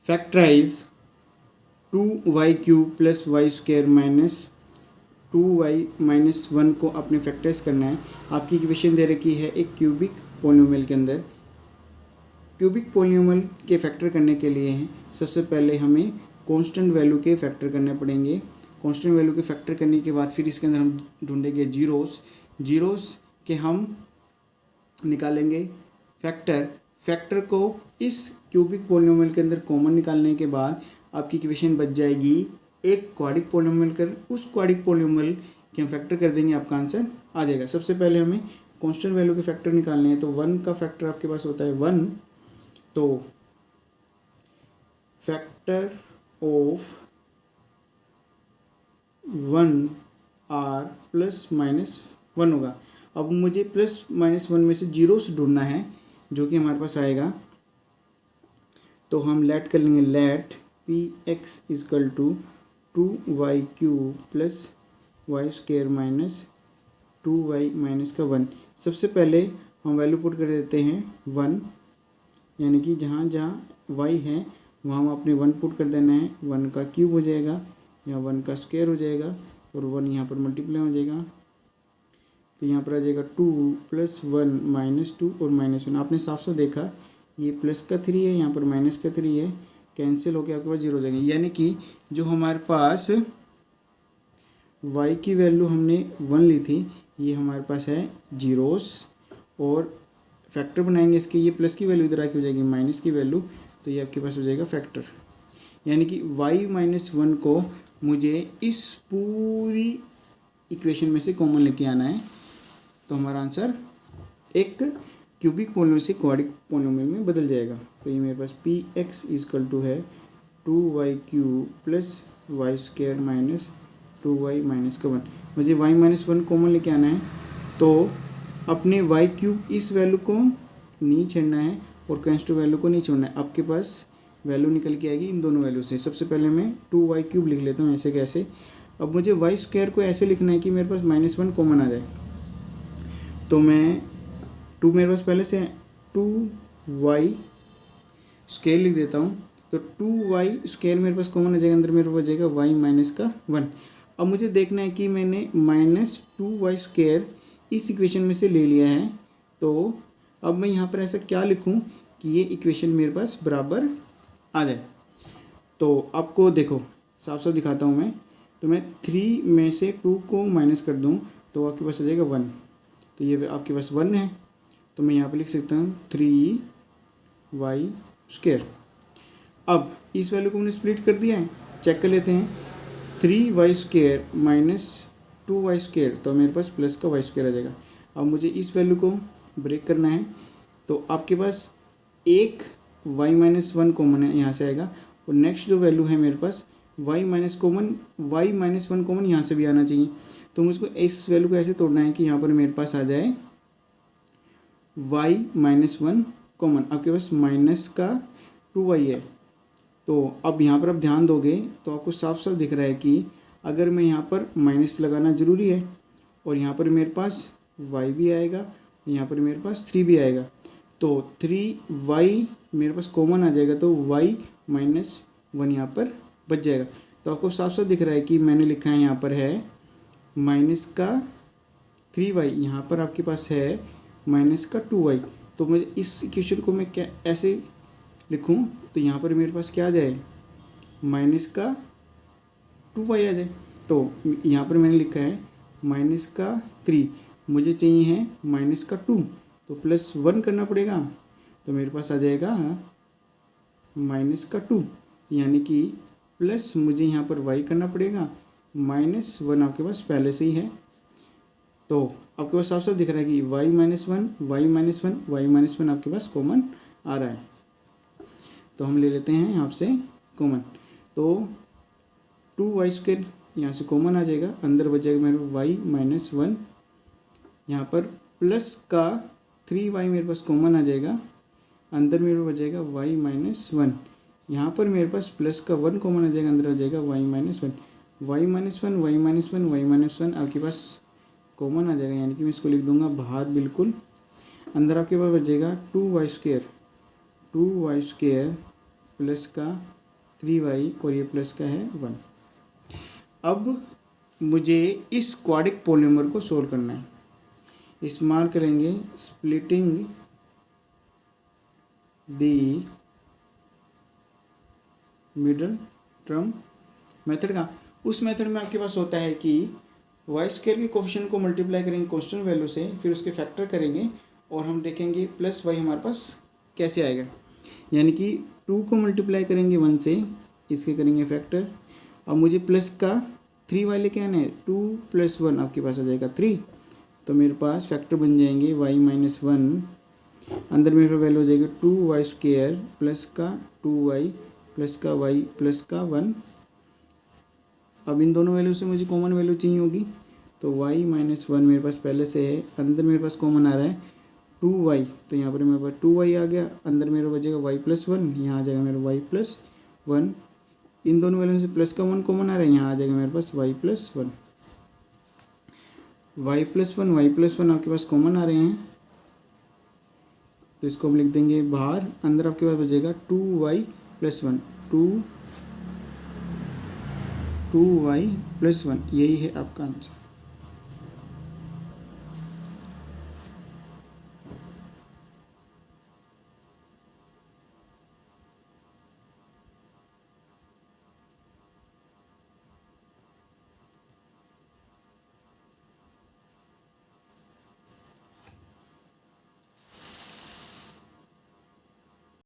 Factorise 2y³ plus y square minus 2y-1 को अपने factorise करना है। आपकी इक्वेशन दे रखी है एक क्यूबिक पोलिनोमियल के अंदर। क्यूबिक पोलिनोमियल के फैक्टर करने के लिए हैं, सबसे पहले हमें कांस्टेंट वैल्यू के फैक्टर करने पड़ेंगे। कांस्टेंट वैल्यू के फैक्टर करने के बाद फिर इसके अंदर हम ढूंढेंगे जीरोस के हम निकालेंगे फैक्टर को इस क्यूबिक पोलिनोमियल के अंदर कॉमन निकालने के बाद आपकी इक्वेशन बच जाएगी एक क्वाड्रिक पोलिनोमियल कर, उस क्वाड्रिक पोलिनोमियल के हम फैक्टर कर देंगे, आपका आंसर आ जाएगा। सबसे पहले हमें कांस्टेंट वैल्यू के फैक्टर निकालने हैं, तो 1 का फैक्टर आपके पास होता है 1, तो factor of 1 are plus minus 1 होगा। अब मुझे प्लस माइनस 1 में से जीरोस ढूंढना है जो कि हमारे पास आएगा, तो हम लेट कर लेंगे, let px equal to 2y³ plus y square minus 2y minus का 1। सबसे पहले हम वैल्यू पुट कर देते हैं 1, यानी कि जहाँ जहाँ y है वहाँ हम अपने 1 पुट कर देना है। 1 का क्यूब हो जाएगा या 1 का स्क्वायर हो जाएगा और 1 यहाँ पर मल्टीप्लाई हो जाएगा, तो यहाँ पर आ जाएगा 2 प्लस 1 माइनस 2 और माइनस 1। आपने साफ साफ देखा ये प्लस का 3 है, यहाँ पर माइनस का 3 है, कैंसिल होकर आपके पास 0 हो जाएंगे। यानी कि जो हमारे पास y की वैल्यू हमने 1 ली थी, ये हमारे पास है जीरोस, और फैक्टर बनाएंगे इसके, ये प्लस की वैल्यू इधर आके हो जाएगी माइनस की वैल्यू, तो ये आपके पास हो जाएगा फैक्टर। यानी कि y-1 को मुझे इस पूरी इक्वेशन में से कॉमन लेके आना है, तो हमारा आंसर एक क्यूबिक पोलिनोमियल से क्वाड्रिक पोलिनोमियल में बदल जाएगा। तो ये मेरे पास px इजकल टू है 2y³ plus y square minus 2y minus का 1। मुझे y-1 कॉमन लेके आना है, तो अपने y³ इस वैल्यू को नहीं छेड़ना है और कांस्टेंट वैल्यू को नहीं छोड़ना है। आपके पास वैल्यू निकल के आएगी इन दोनों वैल्यू से। सबसे पहले मैं 2y³ लिख लेता हूँ ऐसे कैसे। अब मुझे वाई स्क्वायर को ऐसे लिखना है कि मेरे पास -1 कॉमन आ जाए, तो मैं 2 मेरे पास पहले से 2y स्क्वायर लिख देता हूँ, तो 2y स्क्वायर मेरे पास कॉमन आ जाएगा, अंदर मेरे पास आ जाएगा y माइनस का 1। अब मुझे देखना है कि मैंने -2y स्क्वायर इस इक्वेशन में से ले लिया है, तो अब मैं यहाँ पर ऐसा क्या लिखूँ कि ये इक्वेशन मेरे पास बराबर आ जाए। तो आपको देखो साफ साफ दिखाता हूँ मैं, तो मैं 3 में से 2 को माइनस कर दूँ तो आपके पास आ जाएगा 1, तो ये आपके पास 1 है, तो मैं यहाँ पे लिख सकता हूँ 3y स्क्वायर। अब इस वैल्यू को हमने स्प्लिट कर दिया है, चेक कर लेते हैं, 3y square minus 2y square, तो मेरे पास प्लस का y स्क्वायर आ जाएगा। अब मुझे इस वैल्यू को ब्रेक करना है, तो आपके पास एक y-1 कॉमन है, यहाँ से आएगा, और नेक्स्ट जो वैल्यू है मेरे पास y-1 कॉमन यहाँ से भी आना चाहिए। तो मुझको इस वैल्यू को ऐसे तोड़ना है कि यहाँ पर मेरे पास आ जाए y-1 कॉमन। आपके पास माइनस का 2y है, तो अब यहाँ पर आप ध्यान दोगे तो आपको साफ साफ दिख रहा है कि अगर मैं यहाँ पर माइनस लगाना ज़रूरी है, और यहाँ पर मेरे पास y भी आएगा, यहाँ पर मेरे पास 3 भी आएगा, तो 3y मेरे पास कॉमन आ जाएगा, तो y-1 यहाँ पर बच जाएगा। तो आपको साफ साफ दिख रहा है कि मैंने लिखा है यहाँ पर है माइनस का 3y, यहाँ पर आपके पास है माइनस का 2y। तो मुझे इस इक्वेशन को मैं क्या ऐसे लिखूँ, तो यहाँ पर मेरे पास क्या आ जाए, माइनस का 2y आ जाए। तो यहाँ पर मैंने लिखा है माइनस का 3, मुझे चाहिए है माइनस का 2, तो +1 करना पड़ेगा, तो मेरे पास आ जाएगा माइनस का 2, यानी कि प्लस मुझे यहाँ पर y करना पड़ेगा, -1 आपके पास पहले से ही है। तो आपके पास साफ साफ दिख रहा है कि y-1 आपके पास कॉमन आ रहा है, तो हम ले लेते हैं यहाँ से कॉमन, तो 2y स्क्वायर यहाँ से कॉमन आ जाएगा, अंदर बचेगा मेरे y-1, यहाँ पर प्लस का 3y मेरे पास कॉमन आ जाएगा, अंदर मेरे पास बचेगा y-1, यहाँ पर मेरे पास प्लस का 1 कॉमन आ जाएगा, अंदर आ जाएगा y-1 आपके पास कॉमन आ जाएगा, यानी कि मैं इसको लिख दूंगा बाहर बिल्कुल। अंदर आपके पास बचेगा 2y स्क्वायर प्लस का 3y और ये प्लस का है 1। अब मुझे इस क्वाड्रिक पॉलीनॉमियल को सोल्व करना है। इस्तेमाल करेंगे splitting the middle term method का। उस मेथड में आपके पास होता है कि वाई स्क्वायर के कोफिशिएंट को मल्टीप्लाई करेंगे कांस्टेंट वैल्यू से, फिर उसके फैक्टर करेंगे और हम देखेंगे प्लस वाई हमारे पास कैसे आएगा। यानी कि 2 को मल्टीप्लाई करेंगे 1 से, इसके करेंगे फैक्टर। अब मुझे प्लस का 3y लेके आना है, 2 + 1 आपके पास आ जाएगा 3। तो मेरे पास फैक्टर बन जाएंगे y - 1, अंदर मेरे वैल्यू हो जाएगी 2y² प्लस का 2y प्लस का y प्लस का 1। अब इन दोनों वैल्यू से मुझे कॉमन वैल्यू चाहिए होगी, तो y - 1 मेरे पास पहले से है, अंदर मेरे पास कॉमन आ रहा है 2y, तो यहाँ पर मेरे पास 2y आ गया, अंदर मेरा बचेगा y + 1, यहाँ आ जाएगा मेरा y + 1। इन दोनों वैल्यू से प्लस का 1 कॉमन आ रहा है, यहाँ आ जाएगा मेरे पास y + 1। y + 1 आपके पास कॉमन आ रहे हैं, तो इसको हम लिख देंगे बाहर। अंदर आपके पास बचेगा 2y + 1, 2y + 1, यही है आपका आंसर।